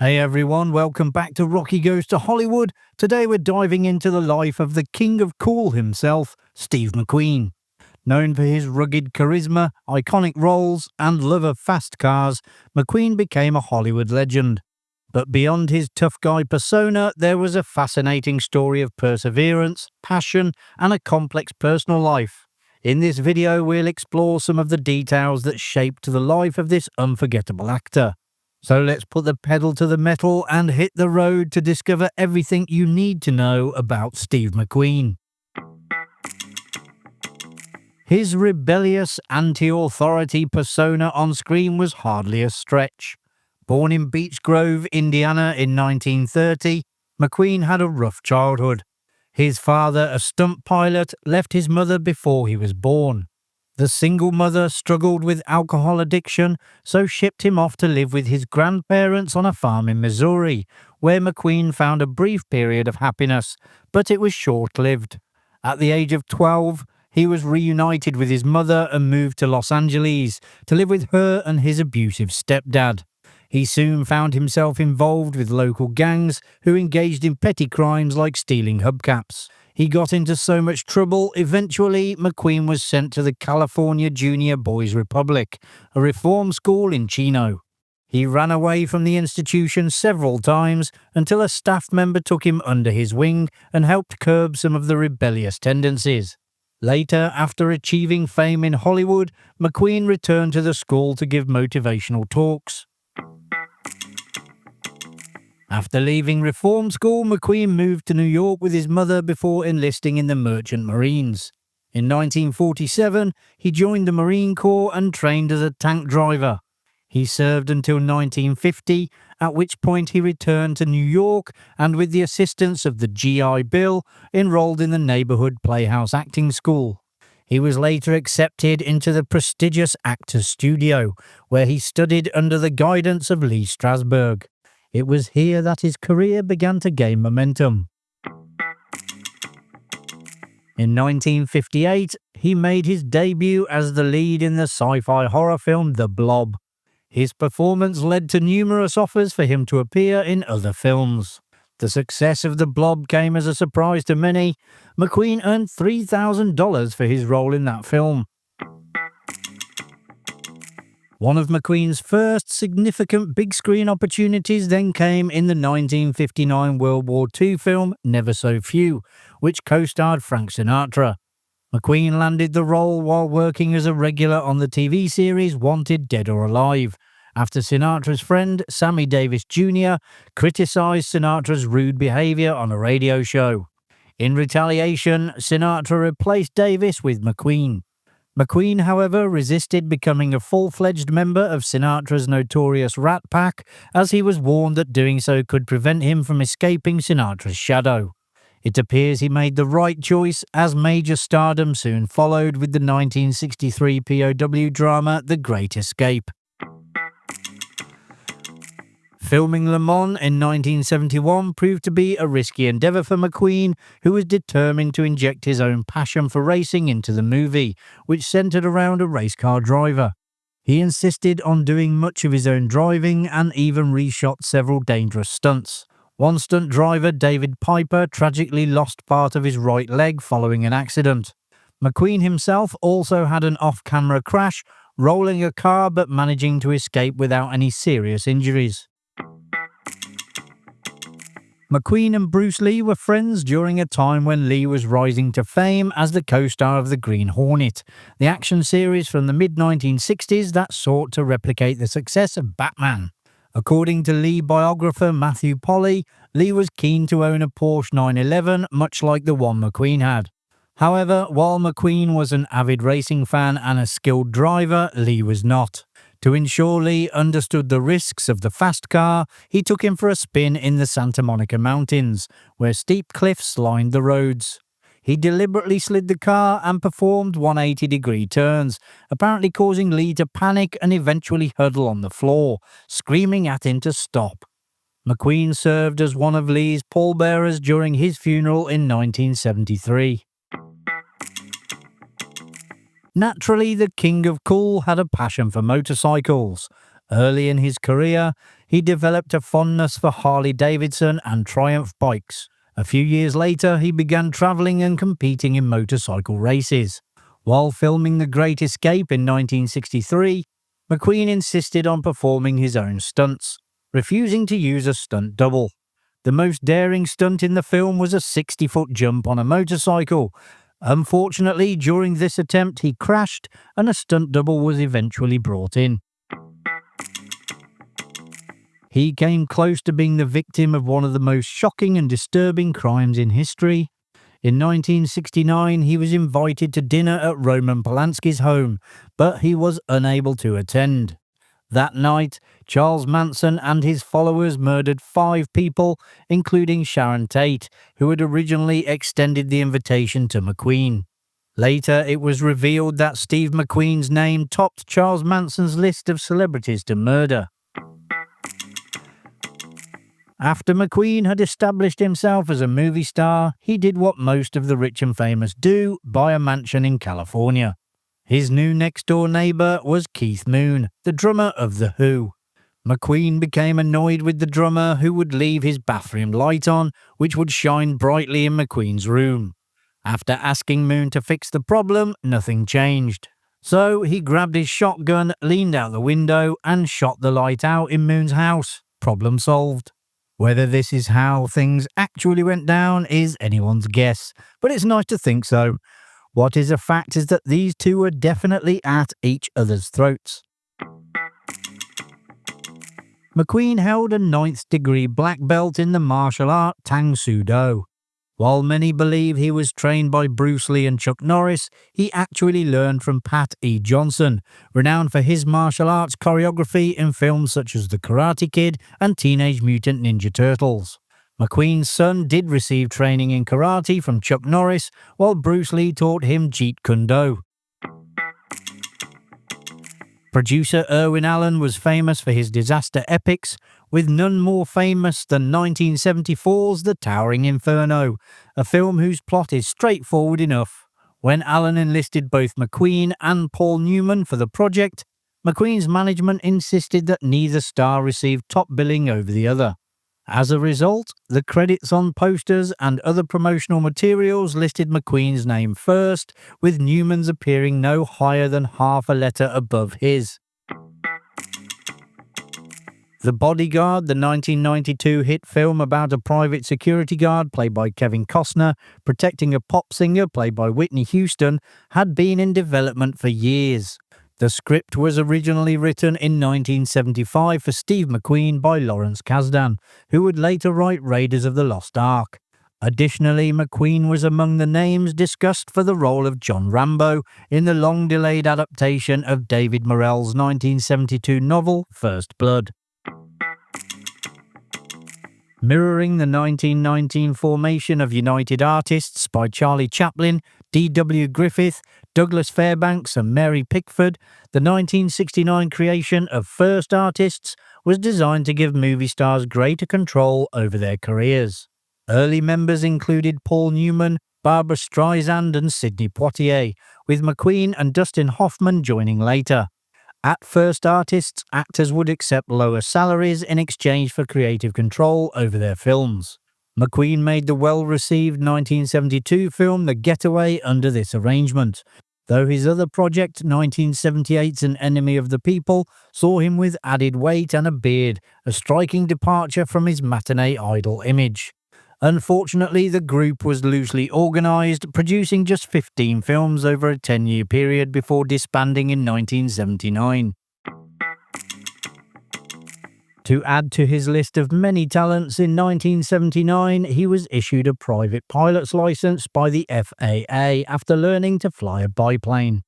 Hey everyone, welcome back to Rocky Goes to Hollywood. Today we're diving into the life of the king of cool himself, Steve McQueen. Known for his rugged charisma, iconic roles, and love of fast cars, McQueen became a Hollywood legend. But beyond his tough guy persona, there was a fascinating story of perseverance, passion, and a complex personal life. In this video, we'll explore some of the details that shaped the life of this unforgettable actor. So let's put the pedal to the metal and hit the road to discover everything you need to know about Steve McQueen. His rebellious, anti-authority persona on screen was hardly a stretch. Born in Beech Grove, Indiana in 1930, McQueen had a rough childhood. His father, a stunt pilot, left his mother before he was born. The single mother struggled with alcohol addiction, so shipped him off to live with his grandparents on a farm in Missouri, where McQueen found a brief period of happiness, but it was short-lived. At the age of 12, he was reunited with his mother and moved to Los Angeles to live with her and his abusive stepdad. He soon found himself involved with local gangs who engaged in petty crimes like stealing hubcaps. He got into so much trouble, eventually McQueen was sent to the California Junior Boys Republic, a reform school in Chino. He ran away from the institution several times until a staff member took him under his wing and helped curb some of the rebellious tendencies. Later, after achieving fame in Hollywood, McQueen returned to the school to give motivational talks. After leaving reform school, McQueen moved to New York with his mother before enlisting in the Merchant Marines. In 1947, he joined the Marine Corps and trained as a tank driver. He served until 1950, at which point he returned to New York and, with the assistance of the GI Bill, enrolled in the neighborhood Playhouse Acting School. He was later accepted into the prestigious Actors Studio, where he studied under the guidance of Lee Strasberg. It was here that his career began to gain momentum. In 1958, he made his debut as the lead in the sci-fi horror film The Blob. His performance led to numerous offers for him to appear in other films. The success of The Blob came as a surprise to many. McQueen earned $3,000 for his role in that film. One of McQueen's first significant big-screen opportunities then came in the 1959 World War II film Never So Few, which co-starred Frank Sinatra. McQueen landed the role while working as a regular on the TV series Wanted Dead or Alive, after Sinatra's friend Sammy Davis Jr. criticized Sinatra's rude behavior on a radio show. In retaliation, Sinatra replaced Davis with McQueen. McQueen, however, resisted becoming a full-fledged member of Sinatra's notorious Rat Pack, as he was warned that doing so could prevent him from escaping Sinatra's shadow. It appears he made the right choice, as major stardom soon followed with the 1963 POW drama The Great Escape. Filming Le Mans in 1971 proved to be a risky endeavour for McQueen, who was determined to inject his own passion for racing into the movie, which centred around a race car driver. He insisted on doing much of his own driving and even reshot several dangerous stunts. One stunt driver, David Piper, tragically lost part of his right leg following an accident. McQueen himself also had an off-camera crash, rolling a car but managing to escape without any serious injuries. McQueen and Bruce Lee were friends during a time when Lee was rising to fame as the co-star of The Green Hornet, the action series from the mid-1960s that sought to replicate the success of Batman. According to Lee biographer Matthew Polly, Lee was keen to own a Porsche 911, much like the one McQueen had. However, while McQueen was an avid racing fan and a skilled driver, Lee was not. To ensure Lee understood the risks of the fast car, he took him for a spin in the Santa Monica Mountains, where steep cliffs lined the roads. He deliberately slid the car and performed 180-degree turns, apparently causing Lee to panic and eventually huddle on the floor, screaming at him to stop. McQueen served as one of Lee's pallbearers during his funeral in 1973. Naturally, the King of Cool had a passion for motorcycles. Early in his career, he he developed a fondness for Harley-Davidson and Triumph bikes. A few years later, he began traveling and competing in motorcycle races. While filming The Great Escape in 1963, McQueen insisted on performing his own stunts, refusing to use a stunt double. The most daring stunt in the film was a 60-foot jump on a motorcycle. Unfortunately, during this attempt, he crashed and a stunt double was eventually brought in. He came close to being the victim of one of the most shocking and disturbing crimes in history. In 1969, he was invited to dinner at Roman Polanski's home, but he was unable to attend. That night, Charles Manson and his followers murdered 5 people, including Sharon Tate, who had originally extended the invitation to McQueen. Later, it was revealed that Steve McQueen's name topped Charles Manson's list of celebrities to murder. After McQueen had established himself as a movie star, he did what most of the rich and famous do: buy a mansion in California. His new next-door neighbour was Keith Moon, the drummer of The Who. McQueen became annoyed with the drummer, who would leave his bathroom light on, which would shine brightly in McQueen's room. After asking Moon to fix the problem, nothing changed. So he grabbed his shotgun, leaned out the window, and shot the light out in Moon's house. Problem solved. Whether this is how things actually went down is anyone's guess, but it's nice to think so. What is a fact is that these two were definitely at each other's throats. McQueen held a 9th degree black belt in the martial art Tang Soo Do. While many believe he was trained by Bruce Lee and Chuck Norris, he actually learned from Pat E. Johnson, renowned for his martial arts choreography in films such as The Karate Kid and Teenage Mutant Ninja Turtles. McQueen's son did receive training in karate from Chuck Norris, while Bruce Lee taught him Jeet Kune Do. Producer Irwin Allen was famous for his disaster epics, with none more famous than 1974's The Towering Inferno, a film whose plot is straightforward enough. When Allen enlisted both McQueen and Paul Newman for the project, McQueen's management insisted that neither star receive top billing over the other. As a result, the credits on posters and other promotional materials listed McQueen's name first, with Newman's appearing no higher than half a letter above his. The Bodyguard, the 1992 hit film about a private security guard played by Kevin Costner protecting a pop singer played by Whitney Houston, had been in development for years. The script was originally written in 1975 for Steve McQueen by Lawrence Kasdan, who would later write Raiders of the Lost Ark. Additionally, McQueen was among the names discussed for the role of John Rambo in the long-delayed adaptation of David Morrell's 1972 novel First Blood. Mirroring the 1919 formation of United Artists by Charlie Chaplin, D.W. Griffith, Douglas Fairbanks and Mary Pickford, the 1969 creation of First Artists was designed to give movie stars greater control over their careers. Early members included Paul Newman, Barbra Streisand and Sidney Poitier, with McQueen and Dustin Hoffman joining later. At First Artists, actors would accept lower salaries in exchange for creative control over their films. McQueen made the well-received 1972 film The Getaway under this arrangement, though his other project, 1978's An Enemy of the People, saw him with added weight and a beard, a striking departure from his matinee idol image. Unfortunately, the group was loosely organised, producing just 15 films over a 10-year period before disbanding in 1979. To add to his list of many talents, in 1979 he was issued a private pilot's licence by the FAA after learning to fly a biplane.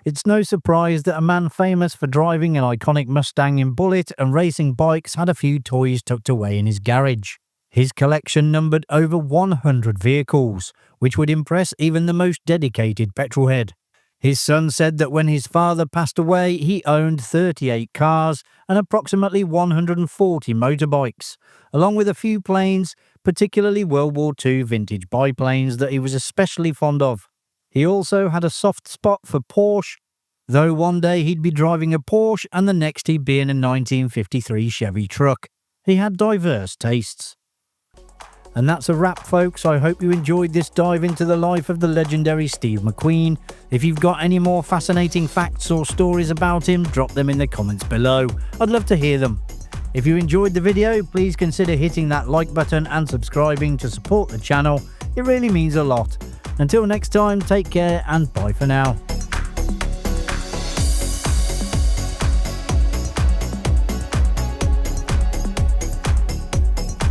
It's no surprise that a man famous for driving an iconic Mustang in Bullitt and racing bikes had a few toys tucked away in his garage. His collection numbered over 100 vehicles, which would impress even the most dedicated petrolhead. His son said that when his father passed away, he owned 38 cars and approximately 140 motorbikes, along with a few planes, particularly World War II vintage biplanes that he was especially fond of. He also had a soft spot for Porsche, though one day he'd be driving a Porsche and the next he'd be in a 1953 Chevy truck. He had diverse tastes. And that's a wrap, folks. I hope you enjoyed this dive into the life of the legendary Steve McQueen. If you've got any more fascinating facts or stories about him, drop them in the comments below. I'd love to hear them. If you enjoyed the video, please consider hitting that like button and subscribing to support the channel. It really means a lot. Until next time, take care and bye for now.